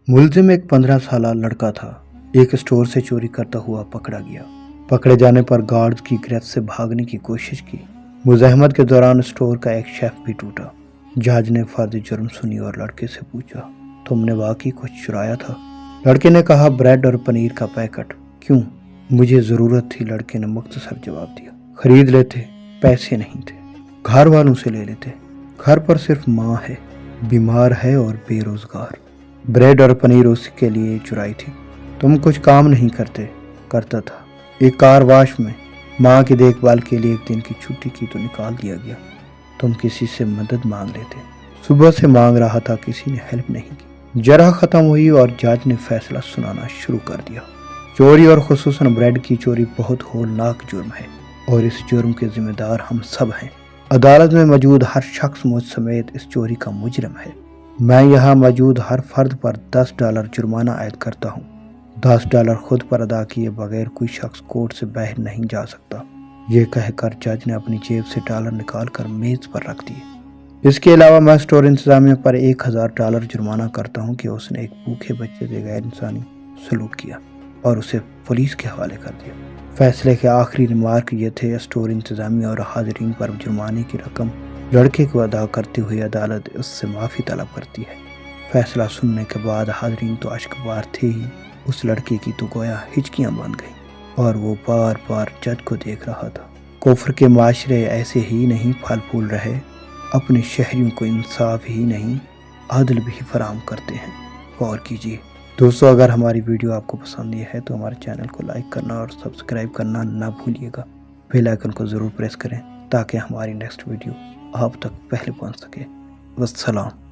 मुलजिम एक 15 साल लड़का था। एक स्टोर से चोरी करता हुआ पकड़ा गया। पकड़े जाने पर गार्ड्स की गिरफ्त से भागने की कोशिश की। मुज़ाहमत के दौरान स्टोर का एक शेफ भी टूटा। जज ने फर्द जुर्म सुनी और लड़के से पूछा, तुमने वाकई कुछ चुराया था? लड़के ने कहा, ब्रेड और पनीर का पैकेट। क्यों? मुझे ज़रूरत थी, लड़के ने मुख्तसर जवाब दिया। खरीद लेते, पैसे नहीं थे। घर वालों से ले लेते। घर पर सिर्फ माँ है, बीमार है और बेरोजगार। ब्रेड और पनीर उसके लिए चुराई थी। तुम कुछ काम नहीं करते? करता था। एक कार वाश में माँ की देखभाल के लिए एक दिन की छुट्टी की तो निकाल दिया गया। तुम किसी से मदद मांग लेते। सुबह से मांग रहा था, किसी ने हेल्प नहीं की। जरा खत्म हुई और जज ने फैसला सुनाना शुरू कर दिया। चोरी और खुसूसन ब्रेड की चोरी बहुत होलनाक जुर्म है और इस जुर्म के जिम्मेदार हम सब हैं। अदालत में मौजूद हर शख्स मुझ समेत इस चोरी का मुजरिम है। मैं यहाँ मौजूद हर फर्द पर $10 जुर्माना आयद करता हूँ। $10 खुद पर अदा किए बगैर कोई शख्स कोर्ट से बाहर नहीं जा सकता। ये कहकर जज ने अपनी जेब से डॉलर निकालकर मेज पर रख दिए। इसके अलावा मैं स्टोर इंतजामिया पर $1000 जुर्माना करता हूँ कि उसने एक भूखे बच्चे से गैर इंसानी सलूक किया और उसे पुलिस के हवाले कर दिया। फैसले के आखिरी रिमार्क ये थे, स्टोर इंतजामिया और हाजिरीन पर जुर्माने की रकम लड़के को अदा करते हुए अदालत उससे माफ़ी तलब करती है। फैसला सुनने के बाद हाजिरीन तो अश्कबार थे ही, उस लड़के की तो गोया हिचकियाँ बन गईं और वो बार बार जज को देख रहा था। कुफ्र के माशरे ऐसे ही नहीं फल फूल रहे, अपने शहरियों को इंसाफ ही नहीं आदल भी फराहम करते हैं। गौर कीजिए दोस्तों, अगर हमारी वीडियो आपको पसंद आई है तो हमारे चैनल को लाइक करना और सब्सक्राइब करना ना भूलिएगा। बेल आइकन को ज़रूर प्रेस करें ताकि हमारी नेक्स्ट वीडियो आप तक पहले पहुंच सके। वस्सलाम।